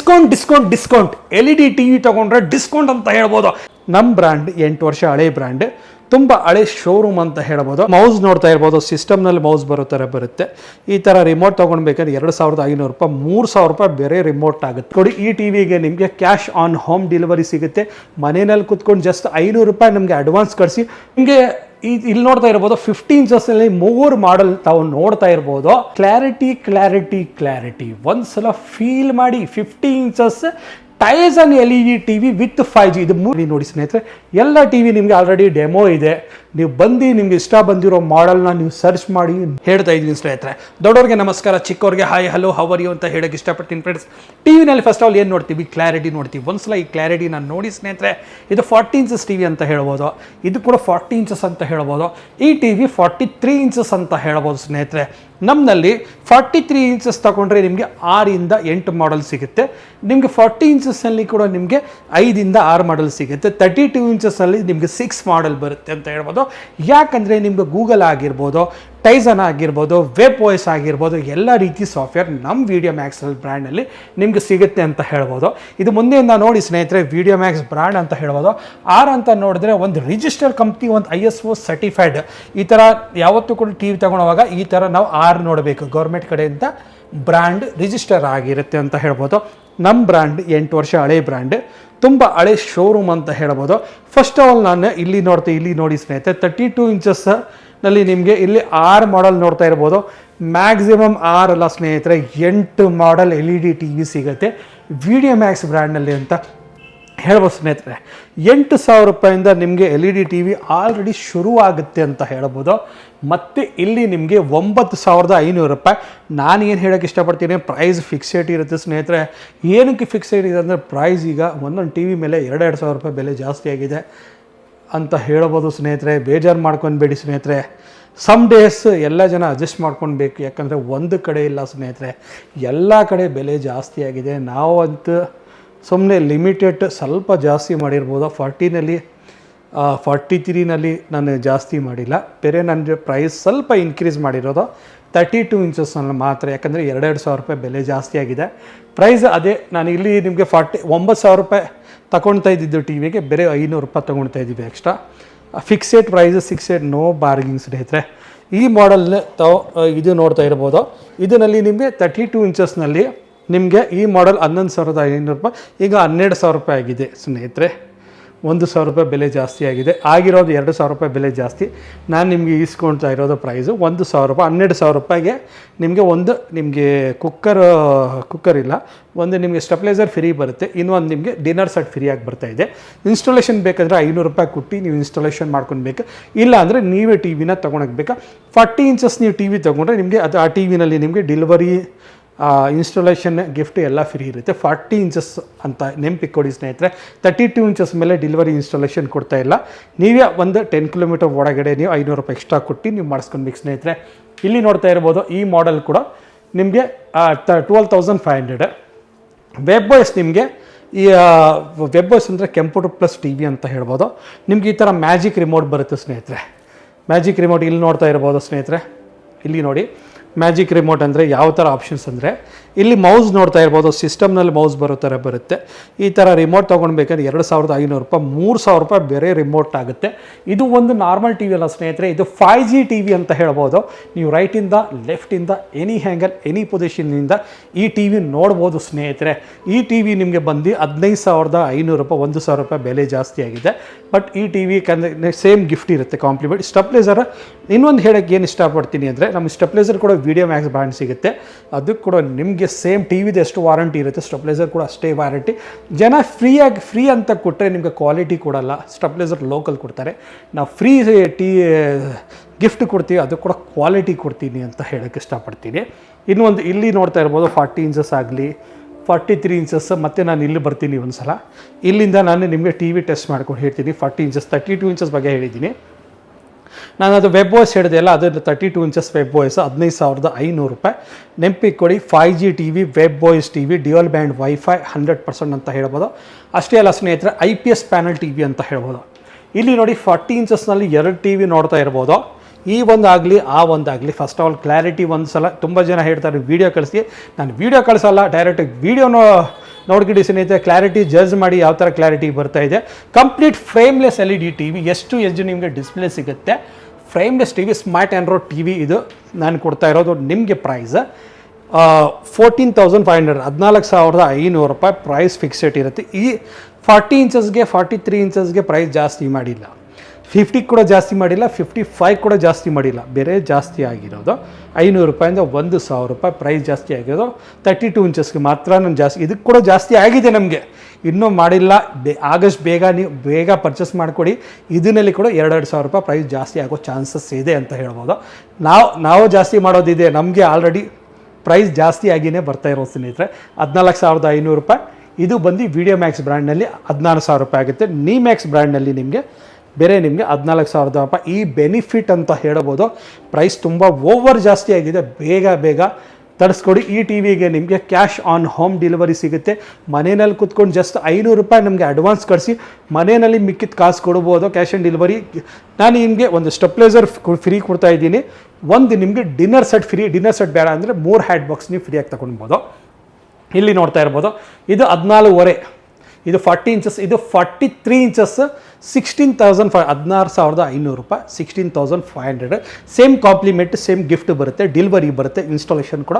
Discount LED TV ತಗೊಂಡ್ರೆ discount ಅಂತ ಹೇಳ್ಬೋದು. ನಮ್ಮ ಬ್ರ್ಯಾಂಡ್ 8 ವರ್ಷ ಹಳೆ ಬ್ರ್ಯಾಂಡ್, ತುಂಬ ಹಳೆ ಶೋರೂಮ್ ಅಂತ ಹೇಳ್ಬೋದು. ಮೌಸ್ ನೋಡ್ತಾ ಇರ್ಬೋದು, ಸಿಸ್ಟಮ್ನಲ್ಲಿ ಮೌಸ್ ಬರೋ ಥರ ಬರುತ್ತೆ. ಈ ಥರ ರಿಮೋಟ್ ತೊಗೊಳ್ಬೇಕಾದ್ರೆ 2500 ರೂಪಾಯಿ, 3000 ರೂಪಾಯಿ ಬೇರೆ ರಿಮೋಟ್ ಆಗುತ್ತೆ. ನೋಡಿ, ಈ ಟಿವಿಗೆ ನಿಮಗೆ ಕ್ಯಾಶ್ ಆನ್ ಹೋಮ್ ಡೆಲಿವರಿ ಸಿಗುತ್ತೆ. ಮನೆಯಲ್ಲಿ ಕುತ್ಕೊಂಡು ಜಸ್ಟ್ 500 ರೂಪಾಯಿ ನಮಗೆ ಅಡ್ವಾನ್ಸ್ ಕಳಿಸಿ ನಿಮಗೆ ಇಲ್ಲಿ ನೋಡ್ತಾ ಇರ್ಬೋದು 15 ಇಂಚಸ್ನಲ್ಲಿ 3 ಮಾಡೆಲ್ ತಾವು ನೋಡ್ತಾ ಇರ್ಬೋದು. ಕ್ಲಾರಿಟಿ ಒಂದ್ಸಲ ಫೀಲ್ ಮಾಡಿ. 15 inches Tyson LED TV with 5G. ಇದು ನೋಡಿ ಸ್ನೇಹಿತರೆ, ಎಲ್ಲ ಟಿವಿ ನಿಮಗೆ ಆಲ್ರೆಡಿ ಡೆಮೋ ಇದೆ. ನೀವು ಬಂದು ನಿಮ್ಗೆ ಇಷ್ಟ ಬಂದಿರೋ ಮಾಡೆಲ್ನ ನೀವು ಸರ್ಚ್ ಮಾಡಿ ಹೇಳ್ತಾ ಇದ್ದೀನಿ ಸ್ನೇಹಿತರೆ. ದೊಡ್ಡವ್ರಿಗೆ ನಮಸ್ಕಾರ, ಚಿಕ್ಕವ್ರಿಗೆ ಹಾಯ್ ಹಲೋ ಹವರ್ ಯು ಅಂತ ಹೇಳಕ್ಕೆ ಇಷ್ಟಪಡ್ತೀನಿ ಫ್ರೆಂಡ್ಸ್. ಟಿವಿನಲ್ಲಿ ಫಸ್ಟ್ ಆಫ್ ಆಲ್ ಏನು ನೋಡ್ತೀವಿ? ಕ್ಲಾರಿಟಿ ನೋಡ್ತೀವಿ. ಒಂದ್ಸಲ ಈ ಕ್ಲಾರಿಟಿನ ನೋಡಿ ಸ್ನೇಹಿತರೆ. ಇದು 40 ಇಂಚಸ್ ಟಿವಿ ಅಂತ ಹೇಳ್ಬೋದು. ಇದು ಕೂಡ 40 ಇಂಚಸ್ ಅಂತ ಹೇಳ್ಬೋದು. ಈ ಟಿವಿ 43 ಇಂಚಸ್ ಅಂತ ಹೇಳ್ಬೋದು ಸ್ನೇಹಿತರೆ. ನಮ್ಮಲ್ಲಿ 43 ಇಂಚಸ್ ತಗೊಂಡ್ರೆ ನಿಮಗೆ 6 ಇಂದ 8 ಮಾಡೆಲ್ ಸಿಗುತ್ತೆ. ನಿಮಗೆ 40 ಇಂಚಸ್ನಲ್ಲಿ ಕೂಡ ನಿಮಗೆ 5 ಇಂದ 6 ಮಾಡೆಲ್ ಸಿಗುತ್ತೆ. 32 ಇಂಚಸ್ನಲ್ಲಿ ನಿಮಗೆ 6 ಮಾಡೆಲ್ ಬರುತ್ತೆ ಅಂತ ಹೇಳ್ಬೋದು. ಯಾಕಂದರೆ ನಿಮಗೆ ಗೂಗಲ್ ಆಗಿರ್ಬೋದು, ಟೈಸನ್ ಆಗಿರ್ಬೋದು, ವೆಬ್ OS ಆಗಿರ್ಬೋದು, ಎಲ್ಲ ರೀತಿ ಸಾಫ್ಟ್ವೇರ್ ನಮ್ಮ ವಿಡಿಯೋ ಮ್ಯಾಕ್ಸ್ ಬ್ರ್ಯಾಂಡಲ್ಲಿ ನಿಮಗೆ ಸಿಗುತ್ತೆ ಅಂತ ಹೇಳ್ಬೋದು. ಇದು ಮುಂದೆಯಿಂದ ನೋಡಿ ಸ್ನೇಹಿತರೆ, ವಿಡಿಯೋ ಮ್ಯಾಕ್ಸ್ ಬ್ರ್ಯಾಂಡ್ ಅಂತ ಹೇಳ್ಬೋದು. ಆರ್ ಅಂತ ನೋಡಿದ್ರೆ ಒಂದು ರಿಜಿಸ್ಟರ್ ಕಂಪ್ನಿ, ಒಂದು ISO ಸರ್ಟಿಫೈಡ್. ಈ ಥರ ಯಾವತ್ತೂ ಕೂಡ ಟಿವಿ ತಗೊಳ್ಳೋವಾಗ ಈ ಥರ ನಾವು ಆರ್ ನೋಡಬೇಕು. ಗೌರ್ಮೆಂಟ್ ಕಡೆಯಿಂದ ಬ್ರ್ಯಾಂಡ್ ರಿಜಿಸ್ಟರ್ ಆಗಿರುತ್ತೆ ಅಂತ ಹೇಳ್ಬೋದು. ನಮ್ಮ ಬ್ರ್ಯಾಂಡ್ 8 ವರ್ಷ ಹಳೆ ಬ್ರ್ಯಾಂಡ್, ತುಂಬ ಹಳೆ ಶೋರೂಮ್ ಅಂತ ಹೇಳ್ಬೋದು. ಫಸ್ಟ್ ಆಫ್ ಆಲ್ ನಾನು ಇಲ್ಲಿ ನೋಡಿ ಸ್ನೇಹಿತರೆ, 32 ಇಂಚಸ್ನಲ್ಲಿ ನಿಮಗೆ ಇಲ್ಲಿ 6 ಮಾಡೆಲ್ ನೋಡ್ತಾ ಇರ್ಬೋದು. ಮ್ಯಾಕ್ಸಿಮಮ್ 6 ಅಲ್ಲ ಸ್ನೇಹಿತರೆ, 8 ಮಾಡೆಲ್ LED TV ಸಿಗುತ್ತೆ ವಿಡಿಯೋ ಮ್ಯಾಕ್ಸ್ ಬ್ರ್ಯಾಂಡ್ನಲ್ಲಿ ಅಂತ ಹೇಳ್ಬೋದು ಸ್ನೇಹಿತರೆ. 8000 ರೂಪಾಯಿಂದ ನಿಮಗೆ LED TV ಆಲ್ರೆಡಿ ಶುರುವಾಗುತ್ತೆ ಅಂತ ಹೇಳ್ಬೋದು. ಮತ್ತು ಇಲ್ಲಿ ನಿಮಗೆ 9500 ರೂಪಾಯಿ. ನಾನು ಏನು ಹೇಳೋಕ್ಕೆ ಇಷ್ಟಪಡ್ತೀನಿ, ಪ್ರೈಸ್ ಫಿಕ್ಸೆಡ್ ಇರುತ್ತೆ ಸ್ನೇಹಿತರೆ. ಏನಕ್ಕೆ ಫಿಕ್ಸೆಡ್ ಇದೆ ಅಂದರೆ, ಪ್ರೈಸ್ ಈಗ ಒಂದೊಂದು ಟಿ ವಿ ಮೇಲೆ 2,000 ರೂಪಾಯಿ ಬೆಲೆ ಜಾಸ್ತಿ ಆಗಿದೆ ಅಂತ ಹೇಳ್ಬೋದು ಸ್ನೇಹಿತರೆ. ಬೇಜಾರು ಮಾಡ್ಕೊಬೇಡಿ ಸ್ನೇಹಿತರೆ. ಸಮ್ ಡೇಸ್ ಎಲ್ಲ ಜನ ಅಡ್ಜಸ್ಟ್ ಮಾಡ್ಕೊಳ್ಬೇಕು. ಯಾಕಂದರೆ ಒಂದು ಕಡೆ ಇಲ್ಲ ಸ್ನೇಹಿತರೆ, ಎಲ್ಲ ಕಡೆ ಬೆಲೆ ಜಾಸ್ತಿ ಆಗಿದೆ. ನಾವಂತೂ ಸುಮ್ಮನೆ ಲಿಮಿಟೆಡ್ ಸ್ವಲ್ಪ ಜಾಸ್ತಿ ಮಾಡಿರ್ಬೋದು. 40ನಲ್ಲಿ 43ನಲ್ಲಿ ನಾನು ಜಾಸ್ತಿ ಮಾಡಿಲ್ಲ. ಬೇರೆ ನನ್ನ ಪ್ರೈಸ್ ಸ್ವಲ್ಪ ಇನ್ಕ್ರೀಸ್ ಮಾಡಿರೋದು 32 ಇಂಚಸ್ನಲ್ಲಿ ಮಾತ್ರ. ಯಾಕಂದರೆ 2,000 ರೂಪಾಯಿ ಬೆಲೆ ಜಾಸ್ತಿ ಆಗಿದೆ. ಪ್ರೈಸ್ ಅದೇ, ನಾನು ಇಲ್ಲಿ ನಿಮಗೆ 9,000 ರೂಪಾಯಿ ತಗೊಳ್ತಾ ಇದ್ದಿದ್ದು ಟಿವಿಗೆ, ಬೇರೆ 500 ರೂಪಾಯಿ ತೊಗೊಳ್ತಾ ಇದ್ದೀವಿ extra. Fixed price, fixed, no bargaining ಸ್ನೇಹಿತರೆ. ಈ ಮಾಡೆಲ್ನ ತಾವು ಇದು ನೋಡ್ತಾ ಇರ್ಬೋದು. ಇದರಲ್ಲಿ ನಿಮಗೆ 32 ಇಂಚಸ್ನಲ್ಲಿ ನಿಮಗೆ ಈ ಮಾಡೆಲ್ 11,500 ರೂಪಾಯಿ, ಈಗ 12,000 ರೂಪಾಯಿ ಆಗಿದೆ ಸ್ನೇಹಿತರೆ. 1,000 ರೂಪಾಯಿ ಬೆಲೆ ಜಾಸ್ತಿ ಆಗಿದೆ. ಆಗಿರೋದು 2,000 ರೂಪಾಯಿ ಬೆಲೆ ಜಾಸ್ತಿ. ನಾನು ನಿಮಗೆ ಇಸ್ಕೊಳ್ತಾ ಇರೋದು ಪ್ರೈಸು 1,000 ರೂಪಾಯಿ. 12,000 ರೂಪಾಯಿಗೆ ನಿಮಗೆ ಕುಕ್ಕರ್ ಇಲ್ಲ, ಒಂದು ನಿಮಗೆ ಸ್ಟೆಪ್ಲೈಸರ್ ಫ್ರೀ ಬರುತ್ತೆ, ಇನ್ನೊಂದು ನಿಮಗೆ ಡಿನ್ನರ್ ಸೆಟ್ ಫ್ರೀಯಾಗಿ ಬರ್ತಾಯಿದೆ. ಇನ್ಸ್ಟಾಲೇಷನ್ ಬೇಕಂದರೆ 500 ರೂಪಾಯಿ ಕೊಟ್ಟು ನೀವು ಇನ್ಸ್ಟಾಲೇಷನ್ ಮಾಡ್ಕೊಳ್ಬೇಕು. ಇಲ್ಲ ಅಂದರೆ ನೀವೇ ಟಿ ವಿನ ತೊಗೊಳಕ್ಬೇಕಾ. 40 ಇಂಚಸ್ ನೀವು ಟಿ ವಿ ತೊಗೊಂಡ್ರೆ ನಿಮಗೆ ಅದು ಆ ಟಿ ವಿನಲ್ಲಿ ನಿಮಗೆ ಡೆಲಿವರಿ, ಇನ್ಸ್ಟಾಲೇಷನ್, ಗಿಫ್ಟ್ ಎಲ್ಲ ಫ್ರೀ ಇರುತ್ತೆ. 40 ಇಂಚಸ್ ಅಂತ ನೆನಪಿಕ್ಕೊಡಿ ಸ್ನೇಹಿತರೆ. 32 ಇಂಚಸ್ ಮೇಲೆ ಡೆಲಿವರಿ, ಇನ್ಸ್ಟಾಲೇಷನ್ ಕೊಡ್ತಾ ಇಲ್ಲ. ನೀವೇ ಒಂದು 10 ಕಿಲೋಮೀಟರ್ ಒಳಗಡೆ ನೀವು 500 ರೂಪಾಯಿ ಎಕ್ಸ್ಟ್ರಾ ಕೊಟ್ಟು ನೀವು ಮಾಡಿಸ್ಕೊಳ್ಬೇಕು ಸ್ನೇಹಿತರೆ. ಇಲ್ಲಿ ನೋಡ್ತಾ ಇರ್ಬೋದು, ಈ ಮಾಡೆಲ್ ಕೂಡ ನಿಮಗೆ 12,500. ವೆಬ್ OS ನಿಮಗೆ ಈ ವೆಬ್ OS ಅಂದರೆ ಕಂಪ್ಯೂಟರ್ ಪ್ಲಸ್ TV ಅಂತ ಹೇಳ್ಬೋದು. ನಿಮ್ಗೆ ಈ ಥರ ಮ್ಯಾಜಿಕ್ ರಿಮೋಟ್ ಬರುತ್ತೆ ಸ್ನೇಹಿತರೆ. ಮ್ಯಾಜಿಕ್ ರಿಮೋಟ್ ಇಲ್ಲಿ ನೋಡ್ತಾ ಇರ್ಬೋದು ಸ್ನೇಹಿತರೆ. ಇಲ್ಲಿ ನೋಡಿ, ಮ್ಯಾಜಿಕ್ ರಿಮೋಟ್ ಅಂದರೆ ಯಾವ ಥರ ಆಪ್ಷನ್ಸ್ ಅಂದರೆ, ಇಲ್ಲಿ ಮೌಸ್ ನೋಡ್ತಾ ಇರ್ಬೋದು, ಸಿಸ್ಟಮ್ನಲ್ಲಿ ಮೌಸ್ ಬರೋ ಥರ ಬರುತ್ತೆ. ಈ ಥರ ರಿಮೋಟ್ ತೊಗೊಳ್ಬೇಕಾದ್ರೆ 2,500 ರೂಪಾಯಿ, 3,000 ರೂಪಾಯಿ ಬೇರೆ ರಿಮೋಟ್ ಆಗುತ್ತೆ. ಇದು ಒಂದು ನಾರ್ಮಲ್ ಟಿ ವಿ ಅಲ್ಲ ಸ್ನೇಹಿತರೆ, ಇದು 5G TV ಅಂತ ಹೇಳ್ಬೋದು. ನೀವು ರೈಟಿಂದ ಲೆಫ್ಟಿಂದ ಎನಿ ಹ್ಯಾಂಗಲ್, ಎನಿ ಪೊಸಿಷನ್ನಿಂದ ಈ ಟಿ ವಿ ನೋಡ್ಬೋದು ಸ್ನೇಹಿತರೆ. ಈ ಟಿ ವಿ ನಿಮಗೆ ಬಂದು 15,500 ರೂಪಾಯಿ, 1,000 ರೂಪಾಯಿ ಬೆಲೆ ಜಾಸ್ತಿ ಆಗಿದೆ. ಬಟ್ ಈ ಟಿ ವಿ ಸೇಮ್ ಗಿಫ್ಟ್ ಇರುತ್ತೆ, ಕಾಂಪ್ಲಿಮೆಂಟ್. ಸ್ಟೆಪ್ಲೈಸರ್ ಇನ್ನೊಂದು ಹೇಳೋಕ್ಕೆ ಏನು ಇಷ್ಟಪಡ್ತೀನಿ ಅಂದರೆ, ನಮ್ಮ ಸ್ಟೆಪ್ಲೈಸರ್ ಕೂಡ ವಿಡಿಯೋ ಮ್ಯಾಕ್ಸ್ ಬ್ರ್ಯಾಂಡ್ ಸಿಗುತ್ತೆ. ಅದು ಕೂಡ ನಿಮಗೆ ಸೇಮ್ ಟಿ ವಿದು ಎಷ್ಟು ವಾರಂಟಿ ಇರುತ್ತೆ, ಸ್ಟೆಪ್ಲೈಸರ್ ಕೂಡ ಅಷ್ಟೇ ವಾರಂಟಿ. ಜನ ಫ್ರೀ ಅಂತ ಕೊಟ್ಟರೆ ನಿಮಗೆ ಕ್ವಾಲಿಟಿ ಕೊಡಲ್ಲ. ಸ್ಟೆಪ್ಲೈಸರ್ ಲೋಕಲ್ ಕೊಡ್ತಾರೆ, ನಾವು ಫ್ರೀ ಗಿಫ್ಟ್ ಕೊಡ್ತೀವಿ, ಅದು ಕೂಡ ಕ್ವಾಲಿಟಿ ಕೊಡ್ತೀನಿ ಅಂತ ಹೇಳೋಕ್ಕೆ ಇಷ್ಟಪಡ್ತೀನಿ. ಇನ್ನೊಂದು ಇಲ್ಲಿ ನೋಡ್ತಾ ಇರ್ಬೋದು, 40 ಇಂಚಸ್ ಆಗಲಿ, 43 ಇಂಚಸ್. ಮತ್ತು ನಾನು ಇಲ್ಲಿ ಬರ್ತೀನಿ ಒಂದು ಸಲ, ಇಲ್ಲಿಂದ ನಾನು ನಿಮಗೆ ಟಿ ವಿ ಟೆಸ್ಟ್ ಮಾಡ್ಕೊಂಡು ಹೇಳ್ತೀನಿ. 40 ಇಂಚಸ್, 32 ಇಂಚಸ್ ಬಗ್ಗೆ ಹೇಳಿದ್ದೀನಿ ನಾನು. ಅದು ವೆಬ್ OS ಹೇಳಿದೆ ಅಲ್ಲ, ಅದು 32 ಇಂಚಸ್ ವೆಬ್ OS 15,500 ರೂಪಾಯಿ. ನೆನಪಿಟ್ಕೊಳ್ಳಿ, 5G TV, web OS TV, dual band wifi 100% ಅಂತ ಹೇಳ್ಬೋದು. ಅಷ್ಟೇ ಅಲ್ಲ ಸ್ನೇಹಿತರೆ, IPS ಪ್ಯಾನಲ್ TV ಅಂತ ಹೇಳ್ಬೋದು. ಇಲ್ಲಿ ನೋಡಿ, 40 ಇಂಚಸ್ನಲ್ಲಿ 2 TV ನೋಡ್ತಾ ಇರ್ಬೋದು. ಈ ಒಂದಾಗಲಿ ಆ ಒಂದಾಗಲಿ. ಫಸ್ಟ್ ಆಫ್ ಆಲ್ ಕ್ಲಾರಿಟಿ ಒಂದು ಸಲ ತುಂಬ ಜನ ಹೇಳ್ತಾರೆ ವೀಡಿಯೋ ಕಳಿಸಿ, ನಾನು ವೀಡಿಯೋ ಕಳಿಸಲ್ಲ, ಡೈರೆಕ್ಟಾಗಿ ವೀಡಿಯೋನೋ ನೋಡ್ಕಿಡಿ ಸ್ನೇಹಿತರೆ, ಕ್ಲಾರಿಟಿ ಜಡ್ಜ್ ಮಾಡಿ ಯಾವ ಥರ ಕ್ಲಾರಿಟಿ ಬರ್ತಾ ಇದೆ. ಕಂಪ್ಲೀಟ್ ಫ್ರೇಮ್ಲೆಸ್ LED TV, ಎಷ್ಟು ಎಜ್ ನಿಮಗೆ ಡಿಸ್ಪ್ಲೇ ಸಿಗುತ್ತೆ. Frameless TV, smart Android TV ಇದು ನಾನು ಕೊಡ್ತಾ ಇರೋದು ನಿಮಗೆ ಪ್ರೈಸ್ 14,500, 14,500 ರೂಪಾಯಿ ಪ್ರೈಸ್ ಫಿಕ್ಸೆಡ್ ಇರುತ್ತೆ. ಈ 40 ಇಂಚಸ್ಗೆ 43 ಇಂಚಸ್ಗೆ ಪ್ರೈಸ್ ಜಾಸ್ತಿ ಮಾಡಿಲ್ಲ, 50 ಕೂಡ ಜಾಸ್ತಿ ಮಾಡಿಲ್ಲ, 55 ಕೂಡ ಜಾಸ್ತಿ ಮಾಡಿಲ್ಲ, ಬೇರೆ ಜಾಸ್ತಿ ಆಗಿರೋದು 500 ರೂಪಾಯಿಂದ 1,000 ರೂಪಾಯಿ ಪ್ರೈಸ್ ಜಾಸ್ತಿ ಆಗಿರೋದು. 32 ಇಂಚಸ್ಗೆ ಮಾತ್ರ ನಾನು ಜಾಸ್ತಿ, ಇದಕ್ಕೆ ಕೂಡ ಜಾಸ್ತಿ ಆಗಿದೆ ನಮಗೆ, ಇನ್ನೂ ಮಾಡಿಲ್ಲ. ಆಗಸ್ಟ್ ನೀವು ಬೇಗ ಪರ್ಚೇಸ್ ಮಾಡಿಕೊಡಿ. ಇದರಲ್ಲಿ ಕೂಡ 2,000 ರೂಪಾಯಿ ಪ್ರೈಸ್ ಜಾಸ್ತಿ ಆಗೋ ಚಾನ್ಸಸ್ ಇದೆ ಅಂತ ಹೇಳ್ಬೋದು. ನಾವು ಜಾಸ್ತಿ ಮಾಡೋದಿದೆ, ನಮಗೆ ಆಲ್ರೆಡಿ ಪ್ರೈಸ್ ಜಾಸ್ತಿ ಆಗಿಯೇ ಬರ್ತಾ ಇರೋ ಸ್ನೇಹಿತರೆ. 14,500 ರೂಪಾಯಿ. ಇದು ಬಂದು ವಿಡಿಯೋ ಮ್ಯಾಕ್ಸ್ ಬ್ರ್ಯಾಂಡ್ನಲ್ಲಿ 16,000 ರೂಪಾಯಿ ಆಗುತ್ತೆ. ಮ್ಯಾಕ್ಸ್ ಬ್ರ್ಯಾಂಡ್ನಲ್ಲಿ ನಿಮಗೆ 14,000 ರೂಪಾಯಿ. ಈ ಬೆನಿಫಿಟ್ ಅಂತ ಹೇಳ್ಬೋದು. ಪ್ರೈಸ್ ತುಂಬ ಓವರ್ ಜಾಸ್ತಿ ಆಗಿದೆ, ಬೇಗ ತರಿಸ್ಕೊಡಿ. ಈ ಟಿವಿಗೆ ನಿಮಗೆ ಕ್ಯಾಶ್ ಆನ್ ಹೋಮ್ ಡೆಲಿವರಿ ಸಿಗುತ್ತೆ. ಮನೆಯಲ್ಲಿ ಕೂತ್ಕೊಂಡು ಜಸ್ಟ್ 500 ರೂಪಾಯಿ ನಮಗೆ ಅಡ್ವಾನ್ಸ್ ಕಳಿಸಿ ಮನೆಯಲ್ಲಿ ಮಿಕ್ಕಿದ ಕಾಸು ಕೊಡ್ಬೋದು, ಕ್ಯಾಶ್ ಆನ್ ಡೆಲಿವರಿ. ನಾನು ನಿಮಗೆ ಒಂದು ಸ್ಟೆಪ್ಲೈಸರ್ ಫ್ರೀ ಕೊಡ್ತಾ ಇದ್ದೀನಿ, ಒಂದು ನಿಮಗೆ dinner set free. Dinner set ಬೇಡ ಅಂದರೆ 3 ಹ್ಯಾಟ್ ಬಾಕ್ಸ್ ನೀವು ಫ್ರೀಯಾಗಿ ತಗೊಳ್ಬೋದು. ಇಲ್ಲಿ ನೋಡ್ತಾ ಇರ್ಬೋದು, ಇದು 14.5, ಇದು 40 ಇಂಚಸ್, ಇದು 43 ಇಂಚಸ್, 16,500 ರೂಪಾಯಿ, 16,500. ಸೇಮ್ ಕಾಂಪ್ಲಿಮೆಂಟ್, ಸೇಮ್ ಗಿಫ್ಟ್ ಬರುತ್ತೆ, ಡೆಲಿವರಿ ಬರುತ್ತೆ, ಇನ್ಸ್ಟಾಲೇಷನ್ ಕೂಡ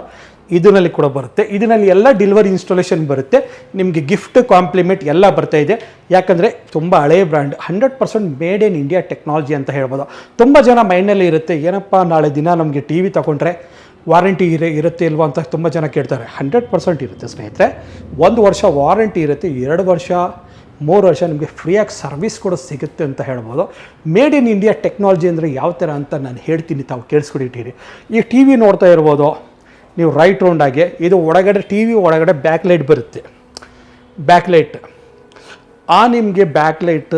ಇದರಲ್ಲಿ ಕೂಡ ಬರುತ್ತೆ. ಇದರಲ್ಲಿ ಎಲ್ಲ ಡೆಲಿವರಿ ಇನ್ಸ್ಟಾಲೇಷನ್ ಬರುತ್ತೆ, ನಿಮಗೆ ಗಿಫ್ಟ್ ಕಾಂಪ್ಲಿಮೆಂಟ್ ಎಲ್ಲ ಬರ್ತಾ ಇದೆ. ಯಾಕಂದರೆ ತುಂಬ ಹಳೆಯ brand, 100% made in India technology ಅಂತ ಹೇಳ್ಬೋದು. ತುಂಬ ಜನ ಮೈಂಡಲ್ಲಿ ಇರುತ್ತೆ, ಏನಪ್ಪ ನಾಳೆ ದಿನ ನಮಗೆ TV ತಗೊಂಡ್ರೆ ವಾರಂಟಿ ಇರುತ್ತೆ ಇಲ್ವಾ ಅಂತ ತುಂಬ ಜನ ಕೇಳ್ತಾರೆ. 100% ಇರುತ್ತೆ ಸ್ನೇಹಿತರೆ. 1 ವರ್ಷ ವಾರಂಟಿ ಇರುತ್ತೆ, 2 ವರ್ಷ 3 ವರ್ಷ ನಿಮಗೆ ಫ್ರೀಯಾಗಿ ಸರ್ವಿಸ್ ಕೂಡ ಸಿಗುತ್ತೆ ಅಂತ ಹೇಳ್ಬೋದು. ಮೇಡ್ ಇನ್ ಇಂಡಿಯಾ ಟೆಕ್ನಾಲಜಿ ಅಂದರೆ ಯಾವ ಥರ ಅಂತ ನಾನು ಹೇಳ್ತೀನಿ, ತಾವು ಕೇಳಿಸ್ಕೊಂಡಿಟ್ಟಿರಿ. ಈ TV ನೋಡ್ತಾ ಇರ್ಬೋದು ನೀವು ರೈಟ್ ರೌಂಡಾಗಿ. ಇದು ಒಳಗಡೆ TV ಒಳಗಡೆ ಬ್ಯಾಕ್ಲೈಟ್ ಬರುತ್ತೆ, ಬ್ಯಾಕ್ಲೈಟ್. ನಿಮಗೆ ಬ್ಯಾಕ್ಲೈಟ್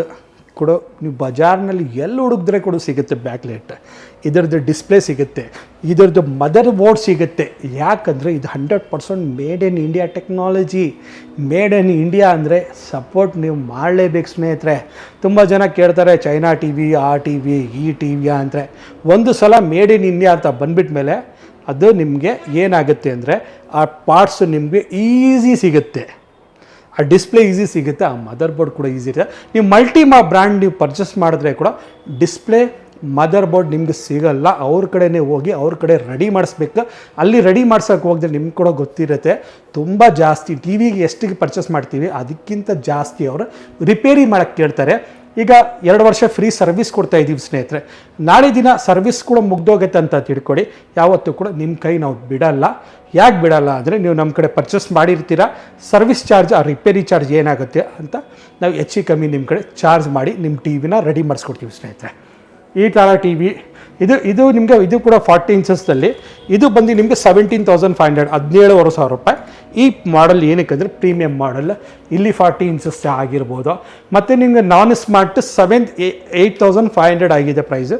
ಕೂಡ ನೀವು ಬಜಾರ್ನಲ್ಲಿ ಎಲ್ಲಿ ಹುಡುಕಿದ್ರೆ ಕೂಡ ಸಿಗುತ್ತೆ ಬ್ಯಾಕ್ಲೈಟ್. ಇದರದ್ದು ಡಿಸ್ಪ್ಲೇ ಸಿಗುತ್ತೆ, ಇದರದ್ದು ಮದರ್ ಬೋರ್ಡ್ ಸಿಗುತ್ತೆ. ಯಾಕಂದರೆ ಇದು 100% made in India technology. Made in India ಅಂದರೆ ಸಪೋರ್ಟ್ ನೀವು ಮಾಡಲೇಬೇಕು ಸ್ನೇಹಿತರೆ. ತುಂಬ ಜನ ಕೇಳ್ತಾರೆ ಚೈನಾ TV, ಆ TV, ಈ TV ಅಂದರೆ. ಒಂದು ಸಲ ಮೇಡ್ ಇನ್ ಇಂಡಿಯಾ ಅಂತ ಬಂದ್ಬಿಟ್ಟ ಮೇಲೆ ಅದು ನಿಮಗೆ ಏನಾಗುತ್ತೆ ಅಂದರೆ ಆ ಪಾರ್ಟ್ಸು ನಿಮಗೆ ಈಸಿ ಸಿಗುತ್ತೆ, ಆ ಡಿಸ್ಪ್ಲೇ ಈಸಿ ಸಿಗುತ್ತೆ, ಆ ಮದರ್ ಬೋರ್ಡ್ ಕೂಡ ಈಸಿ ಇರುತ್ತೆ. ನೀವು ಬ್ರ್ಯಾಂಡ್ ನೀವು ಪರ್ಚೇಸ್ ಮಾಡಿದ್ರೆ ಕೂಡ ಡಿಸ್ಪ್ಲೇ ಮದರ್ ಬೋರ್ಡ್ ನಿಮ್ಗೆ ಸಿಗಲ್ಲ. ಅವ್ರ ಕಡೆನೇ ಹೋಗಿ ಅವ್ರ ಕಡೆ ರೆಡಿ ಮಾಡಿಸ್ಬೇಕು. ಅಲ್ಲಿ ರೆಡಿ ಮಾಡ್ಸೋಕೆ ಹೋಗಿದ್ರೆ ನಿಮ್ಗೆ ಕೂಡ ಗೊತ್ತಿರುತ್ತೆ ತುಂಬ ಜಾಸ್ತಿ. TVಗೆ ಎಷ್ಟಿಗೆ ಪರ್ಚೇಸ್ ಮಾಡ್ತೀವಿ ಅದಕ್ಕಿಂತ ಜಾಸ್ತಿ ಅವರು ರಿಪೇರಿ ಮಾಡೋಕ್ಕೆ ಕೇಳ್ತಾರೆ. ಈಗ 2 ವರ್ಷ ಫ್ರೀ ಸರ್ವಿಸ್ ಕೊಡ್ತಾ ಇದ್ದೀವಿ ಸ್ನೇಹಿತರೆ. ನಾಳೆ ದಿನ ಸರ್ವಿಸ್ ಕೂಡ ಮುಗ್ದೋಗುತ್ತೆ ಅಂತ ತಿಳ್ಕೊಡಿ. ಯಾವತ್ತೂ ಕೂಡ ನಿಮ್ಮ ಕೈ ನಾವು ಬಿಡಲ್ಲ. ಯಾಕೆ ಬಿಡಲ್ಲ ಅಂದರೆ ನೀವು ನಮ್ಮ ಕಡೆ ಪರ್ಚೇಸ್ ಮಾಡಿರ್ತೀರ, ಸರ್ವಿಸ್ ಚಾರ್ಜ್, ಆ ರಿಪೇರಿ ಚಾರ್ಜ್ ಏನಾಗುತ್ತೆ ಅಂತ ನಾವು ಹೆಚ್ಚು ಕಮ್ಮಿ ನಿಮ್ಮ ಕಡೆ ಚಾರ್ಜ್ ಮಾಡಿ ನಿಮ್ಮ TVನ ರೆಡಿ ಮಾಡಿಸ್ಕೊಡ್ತೀವಿ ಸ್ನೇಹಿತರೆ. ಈ ಥರ TV ಇದು ನಿಮಗೆ, ಇದು ಕೂಡ 40 ಇಂಚಸ್ದಲ್ಲಿ. ಇದು ಬಂದು ನಿಮಗೆ 17,500, 17,500 ರೂಪಾಯಿ. ಈ ಮಾಡಲ್ ಏನಕ್ಕೆ ಅಂದರೆ ಪ್ರೀಮಿಯಂ ಮಾಡಲ್. ಇಲ್ಲಿ 40 ಇಂಚಸ್ ಆಗಿರ್ಬೋದು. ಮತ್ತು ನಿಮಗೆ ನಾನ್ ಸ್ಮಾರ್ಟ್ 8,500 ಆಗಿದೆ ಪ್ರೈಸು.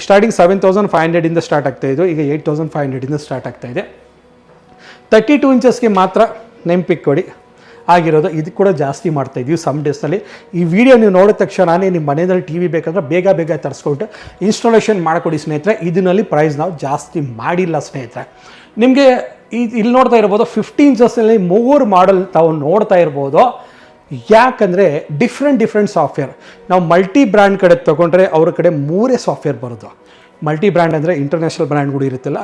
ಸ್ಟಾರ್ಟಿಂಗ್ 7,500ಇಂದ ಸ್ಟಾರ್ಟ್ ಆಗ್ತಾಯಿದ್ದು, ಈಗ 8,500ಇಂದ ಸ್ಟಾರ್ಟ್ ಆಗ್ತಾಯಿದೆ. 32 ಇಂಚಸ್ಗೆ ಮಾತ್ರ ನೆನಪಿಟ್ಕೊಡಿ ಆಗಿರೋದು. ಇದು ಕೂಡ ಜಾಸ್ತಿ ಮಾಡ್ತಾಯಿದ್ದೀವಿ ಸಮ್ ಡೇಸ್ನಲ್ಲಿ. ಈ ವಿಡಿಯೋ ನೀವು ನೋಡಿದ ತಕ್ಷಣವೇ ನಿಮ್ಮ ಮನೆಯಲ್ಲಿ TV ಬೇಕಂದ್ರೆ ಬೇಗ ತರಿಸ್ಕೊಂಡು ಇನ್ಸ್ಟಾಲೇಷನ್ ಮಾಡಿಕೊಡಿ ಸ್ನೇಹಿತರೆ. ಇದರಲ್ಲಿ ಪ್ರೈಸ್ ನಾವು ಜಾಸ್ತಿ ಮಾಡಿಲ್ಲ ಸ್ನೇಹಿತರೆ. ನಿಮಗೆ ಇಲ್ಲಿ ನೋಡ್ತಾ ಇರ್ಬೋದು 50 ಇಂಚಸ್ನಲ್ಲಿ 3 ಮಾಡಲ್ ತಾವು ನೋಡ್ತಾ ಇರ್ಬೋದು. ಯಾಕಂದರೆ ಡಿಫ್ರೆಂಟ್ ಸಾಫ್ಟ್ವೇರ್. ನಾವು ಮಲ್ಟಿ ಬ್ರ್ಯಾಂಡ್ ಕಡೆ ತೊಗೊಂಡ್ರೆ ಅವ್ರ ಕಡೆ 3 ಸಾಫ್ಟ್ವೇರ್ ಬರೋದು. ಮಲ್ಟಿ ಬ್ರ್ಯಾಂಡ್ ಅಂದರೆ ಇಂಟರ್ನ್ಯಾಷನಲ್ ಬ್ರ್ಯಾಂಡ್ಗಳು ಇರುತ್ತಲ್ಲ,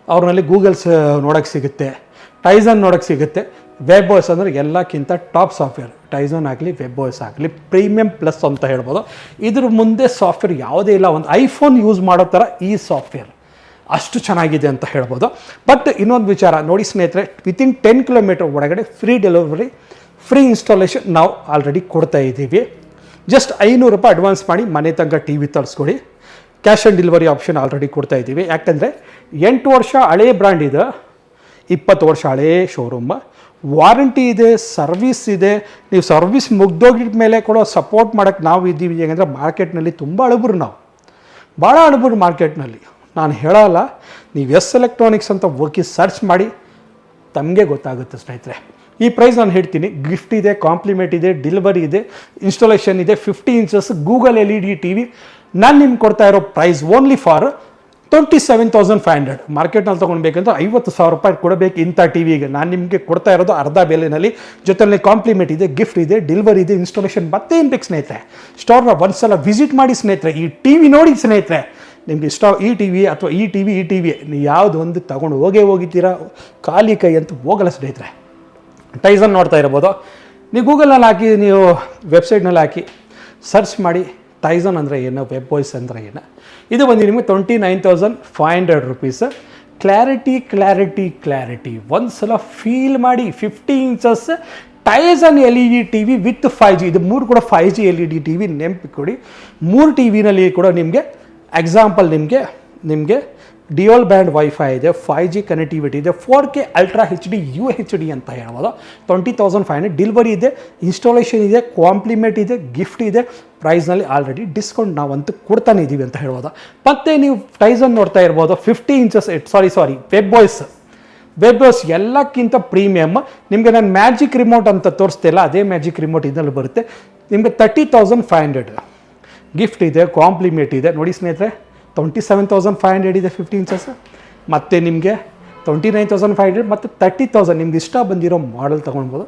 ಅವ್ರಲ್ಲಿ ಗೂಗಲ್ಸ್ ನೋಡೋಕ್ಕೆ ಸಿಗುತ್ತೆ, ಟೈಸನ್ ನೋಡೋಕ್ಕೆ ಸಿಗುತ್ತೆ. ವೆಬ್ OS ಅಂದರೆ ಎಲ್ಲಕ್ಕಿಂತ ಟಾಪ್ ಸಾಫ್ಟ್ವೇರ್. ಟೈಸನ್ ಆಗಲಿ, ವೆಬ್ OS ಆಗಲಿ ಪ್ರೀಮಿಯಂ ಪ್ಲಸ್ ಅಂತ ಹೇಳ್ಬೋದು. ಇದ್ರ ಮುಂದೆ ಸಾಫ್ಟ್ವೇರ್ ಯಾವುದೇ ಇಲ್ಲ. ಒಂದು ಐಫೋನ್ ಯೂಸ್ ಮಾಡೋ ಥರ ಈ ಸಾಫ್ಟ್ವೇರ್ ಅಷ್ಟು ಚೆನ್ನಾಗಿದೆ ಅಂತ ಹೇಳ್ಬೋದು. ಬಟ್ ಇನ್ನೊಂದು ವಿಚಾರ ನೋಡಿ ಸ್ನೇಹಿತರೆ, ವಿತಿನ್ 10 ಕಿಲೋಮೀಟರ್ ಒಳಗಡೆ ಫ್ರೀ ಡೆಲಿವರಿ, ಫ್ರೀ ಇನ್ಸ್ಟಾಲೇಷನ್ ನಾವು ಆಲ್ರೆಡಿ ಕೊಡ್ತಾ ಇದ್ದೀವಿ. ಜಸ್ಟ್ 500 ರೂಪಾಯಿ ಅಡ್ವಾನ್ಸ್ ಮಾಡಿ ಮನೆ ತನಕ TV ತರಿಸ್ಕೊಡಿ. Cash on delivery option already ಕೊಡ್ತಾ ಇದ್ದೀವಿ. ಯಾಕಂದರೆ 8 ವರ್ಷ ಹಳೆಯ ಬ್ರ್ಯಾಂಡ್ ಇದೆ, 20 ವರ್ಷ ಹಳೆಯ ಶೋರೂಮ್, ವಾರಂಟಿ ಇದೆ, ಸರ್ವಿಸ್ ಇದೆ. ನೀವು ಸರ್ವಿಸ್ ಮುಗ್ದೋಗಿದ ಮೇಲೆ ಕೂಡ ಸಪೋರ್ಟ್ ಮಾಡೋಕ್ಕೆ ನಾವು ಇದ್ದೀವಿ. ಹೇಗೆಂದರೆ ಮಾರ್ಕೆಟ್ನಲ್ಲಿ ತುಂಬ ಹಳಬರು, ನಾವು ಭಾಳ ಹಳಬರು ಮಾರ್ಕೆಟ್ನಲ್ಲಿ. ನಾನು ಹೇಳಲ್ಲ, ನೀವು ಎಲೆಕ್ಟ್ರಾನಿಕ್ಸ್ ಅಂತ ಹೋಗಿ ಸರ್ಚ್ ಮಾಡಿ ತಮಗೆ ಗೊತ್ತಾಗುತ್ತೆ ಸ್ನೇಹಿತರೆ. ಈ ಪ್ರೈಸ್ ನಾನು ಹೇಳ್ತೀನಿ. ಗಿಫ್ಟ್ ಇದೆ, ಕಾಂಪ್ಲಿಮೆಂಟ್ ಇದೆ, ಡೆಲಿವರಿ ಇದೆ, ಇನ್ಸ್ಟಾಲೇಷನ್ ಇದೆ. 50 ಇಂಚಸ್ ಗೂಗಲ್ LED TV ನಾನು ನಿಮ್ಗೆ ಕೊಡ್ತಾ ಇರೋ ಪ್ರೈಸ್ ಓನ್ಲಿ ಫಾರ್ 27,500. ಮಾರ್ಕೆಟ್ನಲ್ಲಿ ತೊಗೊಳ್ಬೇಕಂದ್ರೆ 50,000 ರೂಪಾಯಿ ಕೊಡಬೇಕು ಇಂಥ ಟಿ ವಿಗೆ. ನಾನು ನಿಮಗೆ ಕೊಡ್ತಾ ಇರೋದು ಅರ್ಧ ಬೆಲೆಯಲ್ಲಿ. ಜೊತೆಯಲ್ಲಿ ಕಾಂಪ್ಲಿಮೆಂಟ್ ಇದೆ, ಗಿಫ್ಟ್ ಇದೆ, ಡೆಲಿವರಿ ಇದೆ, ಇನ್ಸ್ಟಾಲೇಷನ್ ಮತ್ತೇನು ಬೇಕು ಸ್ನೇಹಿತರೆ. ಸ್ಟೋರ್ನ ಒಂದ್ಸಲ ವಿಸಿಟ್ ಮಾಡಿ ಸ್ನೇಹಿತರೆ, ಈ ಟಿ ವಿ ನೋಡಿ ಸ್ನೇಹಿತರೆ. ನಿಮ್ಗೆ ಇಷ್ಟ ಈ ಟಿ ವಿ ಅಥವಾ ಈ ಟಿ ವಿ ನೀವು ಯಾವುದು ಒಂದು ತೊಗೊಂಡು ಹೋಗಿದ್ದೀರಾ, ಖಾಲಿ ಕೈ ಅಂತ ಹೋಗಲ್ಲ ಸ್ನೇಹಿತರೆ. ಟೈಸನ್ ನೋಡ್ತಾ ಇರ್ಬೋದು, ನೀವು ಗೂಗಲ್ನಲ್ಲಿ ಹಾಕಿ, ನೀವು ವೆಬ್ಸೈಟ್ನಲ್ಲಿ ಹಾಕಿ ಸರ್ಚ್ ಮಾಡಿ ಟೈಸನ್ ಅಂದರೆ ಏನು, ವೆಬ್ ವಾಯ್ಸ್ ಅಂದರೆ ಏನು. ಇದು ಬಂದು ನಿಮಗೆ 29,500 ರೂಪೀಸ್. ಕ್ಲಾರಿಟಿ ಒಂದು ಸಲ ಫೀಲ್ ಮಾಡಿ. 50 inches Tyson LED TV with 5G. ಇದು 3 ಕೂಡ 5G LED TV. ನೆನಪಿಕೊಡಿ, 3 ಟಿ ವಿನಲ್ಲಿ ಕೂಡ ನಿಮಗೆ ಎಕ್ಸಾಂಪಲ್ ನಿಮಗೆ ಡಿಯೋಲ್ ಬ್ಯಾಂಡ್ ವೈಫೈ ಇದೆ, 5G ಕನೆಕ್ಟಿವಿಟಿ ಇದೆ, 4K ಅಲ್ಟ್ರಾ HD UHD ಅಂತ ಹೇಳ್ಬೋದು. 20,500 ಡೆಲಿವರಿ ಇದೆ, ಇನ್ಸ್ಟಾಲೇಷನ್ ಇದೆ, ಕಾಂಪ್ಲಿಮೆಂಟ್ ಇದೆ, ಗಿಫ್ಟ್ ಇದೆ. ಪ್ರೈಸ್ನಲ್ಲಿ ಆಲ್ರೆಡಿ ಡಿಸ್ಕೌಂಟ್ ನಾವಂತೂ ಕೊಡ್ತಾನೆ ಇದ್ದೀವಿ ಅಂತ ಹೇಳ್ಬೋದು. ಮತ್ತು ನೀವು ಟೈಸನ್ ನೋಡ್ತಾ ಇರ್ಬೋದು, 50 ಇಂಚಸ್ ಸಾರಿ ವೆಬ್ ವಾಯ್ಸ್ ಎಲ್ಲಕ್ಕಿಂತ ಪ್ರೀಮಿಯಮ್. ನಿಮಗೆ ನಾನು ಮ್ಯಾಜಿಕ್ ರಿಮೋಟ್ ಅಂತ ತೋರಿಸ್ತಿಲ್ಲ, ಅದೇ ಮ್ಯಾಜಿಕ್ ರಿಮೋಟ್ ಇದರಲ್ಲಿ ಬರುತ್ತೆ. ನಿಮಗೆ 30,500 ಗಿಫ್ಟ್ ಇದೆ, ಕಾಂಪ್ಲಿಮೆಂಟ್ ಇದೆ. ನೋಡಿ ಸ್ನೇಹಿತರೆ, 27,500 ಇದೆ 50 ಇಂಚಸ್. ಮತ್ತು ನಿಮಗೆ 29,500 ಮತ್ತು 30,000 ನಿಮ್ಗೆ ಇಷ್ಟ ಬಂದಿರೋ ಮಾಡೆಲ್ ತೊಗೊಳ್ಬೋದು.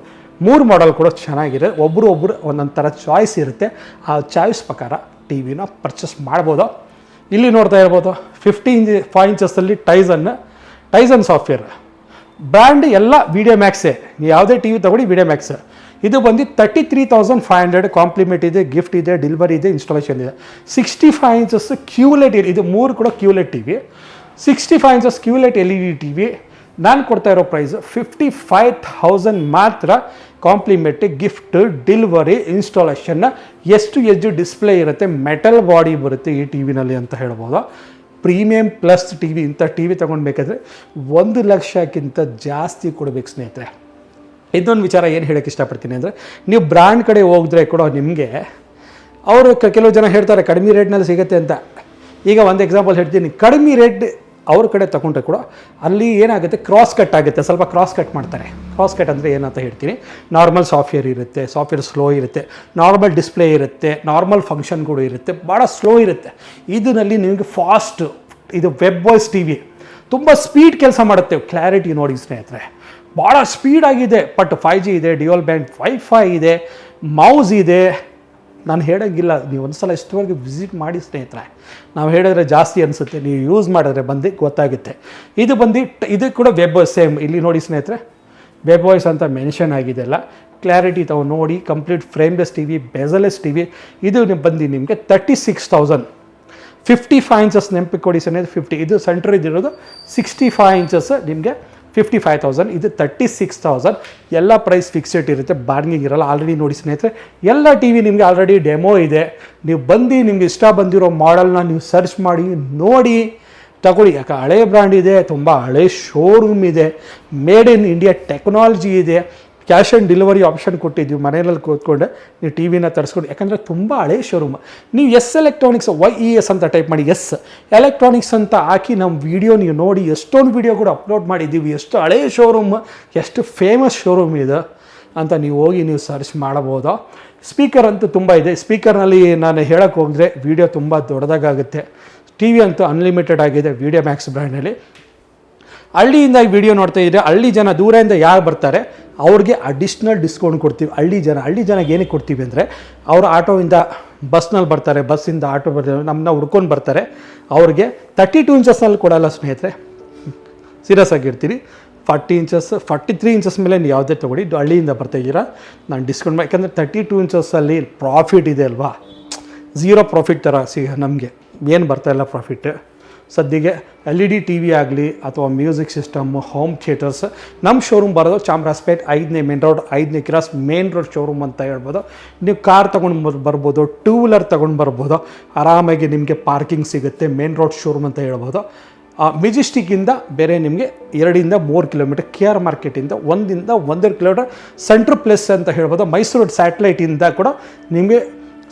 3 ಮಾಡೆಲ್ ಕೂಡ ಚೆನ್ನಾಗಿದೆ. ಒಬ್ಬರು ಒಂದೊಂದು ಥರ ಚಾಯ್ಸ್ ಇರುತ್ತೆ. ಆ ಚಾಯ್ಸ್ ಪ್ರಕಾರ ಟಿ ವಿನ ಪರ್ಚೇಸ್ ಮಾಡ್ಬೋದು. ಇಲ್ಲಿ ನೋಡ್ತಾ ಇರ್ಬೋದು, 5 ಇಂಚಸ್ಸಲ್ಲಿ ಟೈಸನ್ ಸಾಫ್ಟ್ವೇರ್ ಬ್ರ್ಯಾಂಡ್ ಎಲ್ಲ ವಿಡಿಯೋ ಮ್ಯಾಕ್ಸೇ. ನೀವು ಯಾವುದೇ ಟಿ ವಿ ತೊಗೊಳ್ಳಿ ವಿಡಿಯೋ ಮ್ಯಾಕ್ಸ್. ಇದು ಬಂದು 33,500 ಕಾಂಪ್ಲಿಮೆಂಟ್ ಇದೆ, ಗಿಫ್ಟ್ ಇದೆ, ಡೆಲಿವರಿ ಇದೆ, ಇನ್ಸ್ಟಾಲೇಷನ್ ಇದೆ. 65 ಇಂಚಸ್ QLED ಇದು 3 ಕೂಡ QLED TV. 65 inches QLED LED TV. ನಾನು ಕೊಡ್ತಾ ಇರೋ ಪ್ರೈಸ್ 55,000 ಮಾತ್ರ. ಕಾಂಪ್ಲಿಮೆಂಟ್, ಗಿಫ್ಟ್, ಡೆಲಿವರಿ, ಇನ್ಸ್ಟಾಲೇಷನ್ನ ಎಷ್ಟು ಡಿಸ್ಪ್ಲೇ ಇರುತ್ತೆ, ಮೆಟಲ್ ಬಾಡಿ ಬರುತ್ತೆ ಈ ಟಿ ವಿನಲ್ಲಿ ಅಂತ ಹೇಳ್ಬೋದು. Premium plus TV. ಇಂಥ ಟಿ ವಿ ತೊಗೊಳ್ಬೇಕಾದ್ರೆ 1 ಲಕ್ಷಕ್ಕಿಂತ ಜಾಸ್ತಿ ಕೊಡಬೇಕು ಸ್ನೇಹಿತರೆ. ಇದೊಂದು ವಿಚಾರ ಏನು ಹೇಳೋಕ್ಕೆ ಇಷ್ಟಪಡ್ತೀನಿ ಅಂದರೆ, ನೀವು ಬ್ರ್ಯಾಂಡ್ ಕಡೆ ಹೋಗಿದ್ರೆ ಕೂಡ ನಿಮಗೆ ಅವರು ಕೆಲವು ಜನ ಹೇಳ್ತಾರೆ ಕಡಿಮೆ ರೇಟ್ನಲ್ಲಿ ಸಿಗುತ್ತೆ ಅಂತ. ಈಗ ಒಂದು ಎಕ್ಸಾಂಪಲ್ ಹೇಳ್ತೀನಿ, ಕಡಿಮೆ ರೇಟ್ ಅವ್ರ ಕಡೆ ತೊಗೊಂಡ್ರೆ ಕೂಡ ಅಲ್ಲಿ ಏನಾಗುತ್ತೆ, ಕ್ರಾಸ್ ಕಟ್ ಆಗುತ್ತೆ, ಸ್ವಲ್ಪ ಕ್ರಾಸ್ ಕಟ್ ಮಾಡ್ತಾರೆ. ಕ್ರಾಸ್ ಕಟ್ ಅಂದರೆ ಏನಂತ ಹೇಳ್ತೀನಿ, ನಾರ್ಮಲ್ ಸಾಫ್ಟ್ವೇರ್ ಇರುತ್ತೆ, ಸಾಫ್ಟ್ವೇರ್ ಸ್ಲೋ ಇರುತ್ತೆ, ನಾರ್ಮಲ್ ಡಿಸ್ಪ್ಲೇ ಇರುತ್ತೆ, ನಾರ್ಮಲ್ ಫಂಕ್ಷನ್ಗಳು ಇರುತ್ತೆ, ಭಾಳ ಸ್ಲೋ ಇರುತ್ತೆ. ಇದರಲ್ಲಿ ನಿಮಗೆ ಫಾಸ್ಟ್, ಇದು ವೆಬ್ ವಾಯ್ಸ್ ಟಿ ವಿ ತುಂಬ ಸ್ಪೀಡ್ ಕೆಲಸ ಮಾಡುತ್ತೆ. ಕ್ಲಾರಿಟಿ ನೋಡಿ ಸ್ನೇಹಿತರೆ, ಭಾಳ ಸ್ಪೀಡಾಗಿದೆ. ಬಟ್ 5G ಇದೆ, ಡಿಯೋಲ್ ಬ್ಯಾಂಡ್ ವೈಫೈ ಇದೆ, ಮೌಸ್ ಇದೆ. ನಾನು ಹೇಳೋಂಗಿಲ್ಲ, ನೀವು ಒಂದು ಸಲ ಇಷ್ಟವರೆಗೆ ವಿಸಿಟ್ ಮಾಡಿ ಸ್ನೇಹಿತರೆ. ನಾವು ಹೇಳಿದ್ರೆ ಜಾಸ್ತಿ ಅನಿಸುತ್ತೆ, ನೀವು ಯೂಸ್ ಮಾಡಿದ್ರೆ ಬಂದು ಗೊತ್ತಾಗುತ್ತೆ. ಇದು ಕೂಡ ವೆಬ್ ವಾಯ್ಸ್ ಸೇಮ್. ಇಲ್ಲಿ ನೋಡಿ ಸ್ನೇಹಿತರೆ, ವೆಬ್ ವಾಯ್ಸ್ ಅಂತ ಮೆನ್ಷನ್ ಆಗಿದೆಲ್ಲ. ಕ್ಲಾರಿಟಿ ತಾವು ನೋಡಿ, complete frameless T V, bezelless T V. ಇದು ಬಂದು ನಿಮಗೆ 36,000. 55 ಇಂಚಸ್ ನೆನಪಿಕೊಡಿ ಸ್ನೇಹಿತರೆ, 50. ಇದು ಸೆಂಟ್ರ್ ಇದಿರೋದು 65 ಇಂಚಸ್ ನಿಮಗೆ 55,000. ಇದು 36,000. ಎಲ್ಲ ಪ್ರೈಸ್ ಫಿಕ್ಸೆಡ್ ಇರುತ್ತೆ, ಬಾರ್ಗಿಂಗ್ ಇರಲ್ಲ. ಆಲ್ರೆಡಿ ನೋಡಿ ಸ್ನೇಹಿತರೆ, ಎಲ್ಲ ಟಿ ವಿ ನಿಮಗೆ ಆಲ್ರೆಡಿ ಡೆಮೋ ಇದೆ. ನೀವು ಬಂದು ನಿಮ್ಗೆ ಇಷ್ಟ ಬಂದಿರೋ ಮಾಡೆಲ್ನ ನೀವು ಸರ್ಚ್ ಮಾಡಿ ನೋಡಿ ತಗೊಳ್ಳಿ. ಯಾಕೆ ಹಳೆ ಬ್ರ್ಯಾಂಡ್ ಇದೆ, ತುಂಬ ಹಳೆ ಶೋರೂಮ್ ಇದೆ, ಮೇಡ್ ಇನ್ ಇಂಡಿಯಾ ಟೆಕ್ನಾಲಜಿ ಇದೆ. ಕ್ಯಾಶ್ ಆನ್ ಡೆಲಿವರಿ ಆಪ್ಷನ್ ಕೊಟ್ಟಿದ್ದೀವಿ. ಮನೆಯಲ್ಲಿ ಕೂತ್ಕೊಂಡು ನೀವು ಟಿ ವಿನ ತರಿಸ್ಕೊಂಡು, ಯಾಕಂದರೆ ತುಂಬ ಹಳೆ ಶೋರೂಮ್. ನೀವು ಎಲೆಕ್ಟ್ರಾನಿಕ್ಸ್ YES ಅಂತ ಟೈಪ್ ಮಾಡಿ, ಎಲೆಕ್ಟ್ರಾನಿಕ್ಸ್ ಅಂತ ಹಾಕಿ ನಮ್ಮ ವಿಡಿಯೋ ನೀವು ನೋಡಿ. ಎಷ್ಟೊಂದು ವಿಡಿಯೋ ಕೂಡ ಅಪ್ಲೋಡ್ ಮಾಡಿದ್ದೀವಿ. ಎಷ್ಟು ಹಳೆ ಶೋರೂಮ್, ಎಷ್ಟು ಫೇಮಸ್ ಶೋರೂಮ್ ಇದೆ ಅಂತ ನೀವು ಹೋಗಿ ನೀವು ಸರ್ಚ್ ಮಾಡಬಹುದು. ಸ್ಪೀಕರ್ ಅಂತೂ ತುಂಬ ಇದೆ. ಸ್ಪೀಕರ್ನಲ್ಲಿ ನಾನು ಹೇಳೋಕ್ಕೆ ಹೋಗಿದ್ರೆ ವಿಡಿಯೋ ತುಂಬ ದೊಡ್ಡದಾಗುತ್ತೆ. ಟಿ ವಿ ಅಂತೂ ಅನ್ಲಿಮಿಟೆಡ್ ಆಗಿದೆ ವಿಡಿಯೋ ಮ್ಯಾಕ್ಸ್ ಬ್ರ್ಯಾಂಡ್ನಲ್ಲಿ. ಹಳ್ಳಿಯಿಂದ ಈ ವಿಡಿಯೋ ನೋಡ್ತಾ ಇದ್ದರೆ, ಹಳ್ಳಿ ಜನ ದೂರದಿಂದ ಯಾರು ಬರ್ತಾರೆ ಅವ್ರಿಗೆ ಅಡಿಷ್ನಲ್ ಡಿಸ್ಕೌಂಟ್ ಕೊಡ್ತೀವಿ. ಹಳ್ಳಿ ಜನಕ್ಕೆ ಏನಕ್ಕೆ ಕೊಡ್ತೀವಿ ಅಂದರೆ, ಅವರು ಆಟೋಯಿಂದ ಬಸ್ನಲ್ಲಿ ಬರ್ತಾರೆ, ಬಸ್ಸಿಂದ ಆಟೋ ಬರ್ತಾರೆ, ನಮ್ಮನ್ನ ಹುಡ್ಕೊಂಡು ಬರ್ತಾರೆ. ಅವ್ರಿಗೆ 32 ಇಂಚಸ್ನಲ್ಲಿ ಕೊಡಲ್ಲ ಸ್ನೇಹಿತರೆ, ಸೀರಿಯಸ್ ಆಗಿರ್ತೀರಿ. 40 ಇಂಚಸ್ 43 ಇಂಚಸ್ ಮೇಲೆ ನೀವು ಯಾವುದೇ ತೊಗೊಳ್ಳಿ, ಹಳ್ಳಿಯಿಂದ ಬರ್ತಾಯಿದ್ದೀರಾ, ನಾನು ಡಿಸ್ಕೌಂಟ್ ಮಾಡಿ. ಯಾಕಂದರೆ 32 ಇಂಚಸ್ಸಲ್ಲಿ ಪ್ರಾಫಿಟ್ ಇದೆ ಅಲ್ವಾ, ಝೀರೋ ಪ್ರಾಫಿಟ್ ಥರ ನಮಗೆ ಏನು ಬರ್ತಾಯಿಲ್ಲ ಪ್ರಾಫಿಟ್ ಸದ್ಯಗೆ. LED ಟಿ ವಿ ಆಗಲಿ ಅಥವಾ ಮ್ಯೂಸಿಕ್ ಸಿಸ್ಟಮ್, ಹೋಮ್ ಥಿಯೇಟರ್ಸ್. ನಮ್ಮ ಶೋರೂಮ್ ಬರೋದು ಚಾಮರಾಜಪೇಟೆ 5ನೇ ಮೇನ್ ರೋಡ್, 5ನೇ ಕ್ರಾಸ್ ಮೇನ್ ರೋಡ್ ಶೋರೂಮ್ ಅಂತ ಹೇಳ್ಬೋದು. ನೀವು ಕಾರ್ ತೊಗೊಂಡು ಬರ್ಬೋದು, 2 ವೀಲರ್ ತೊಗೊಂಡು ಬರ್ಬೋದು, ಆರಾಮಾಗಿ ನಿಮಗೆ ಪಾರ್ಕಿಂಗ್ ಸಿಗುತ್ತೆ. ಮೇನ್ ರೋಡ್ ಶೋರೂಮ್ ಅಂತ ಹೇಳ್ಬೋದು. ಮೆಜೆಸ್ಟಿಕ್ಕಿಂದ ಬೇರೆ ನಿಮಗೆ 2-3 ಕಿಲೋಮೀಟರ್, KR ಮಾರ್ಕೆಟಿಂದ 1-1.5 ಕಿಲೋಮೀಟರ್, ಸೆಂಟ್ರ್ ಪ್ಲೇಸ್ ಅಂತ ಹೇಳ್ಬೋದು. ಮೈಸೂರು ಸ್ಯಾಟಲೈಟಿಂದ ಕೂಡ ನಿಮಗೆ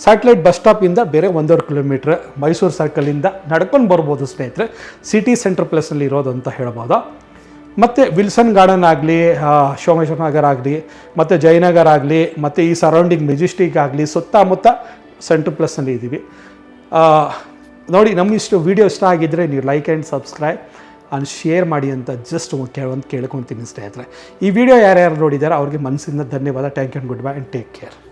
ಸ್ಯಾಟಲೈಟ್ ಬಸ್ ಸ್ಟಾಪಿಂದ ಬೇರೆ 1.5 ಕಿಲೋಮೀಟ್ರ್, ಮೈಸೂರು ಸರ್ಕಲಿಂದ ನಡ್ಕೊಂಡು ಬರ್ಬೋದು ಸ್ನೇಹಿತರೆ. ಸಿಟಿ ಸೆಂಟ್ರ್ ಪ್ಲೇಸಲ್ಲಿ ಇರೋದು ಅಂತ ಹೇಳ್ಬೋದು. ಮತ್ತು ವಿಲ್ಸನ್ ಗಾರ್ಡನ್ ಆಗಲಿ, ಸೋಮೇಶ್ವರ ನಗರ ಆಗಲಿ, ಮತ್ತು ಜಯನಗರ ಆಗಲಿ, ಮತ್ತು ಈ ಸರೌಂಡಿಂಗ್ ಮೆಜೆಸ್ಟಿಕ್ ಆಗಲಿ, ಸುತ್ತಮುತ್ತ ಸೆಂಟ್ರ್ ಪ್ಲೇಸ್ನಲ್ಲಿ ಇದ್ದೀವಿ. ನೋಡಿ ನಮ್ಮಿಷ್ಟು ವೀಡಿಯೋ ಇಷ್ಟ ಆಗಿದ್ದರೆ ನೀವು like and subscribe and share ಮಾಡಿ ಅಂತ ಜಸ್ಟ್ ಒಂದು ಕೇಳ್ಕೊತೀನಿ ಸ್ನೇಹಿತರೆ. ಈ ವಿಡಿಯೋ ಯಾರ್ಯಾರು ನೋಡಿದ್ದಾರೆ ಅವ್ರಿಗೆ ಮನಸ್ಸಿಂದ ಧನ್ಯವಾದ. Thank you and good bye and take care.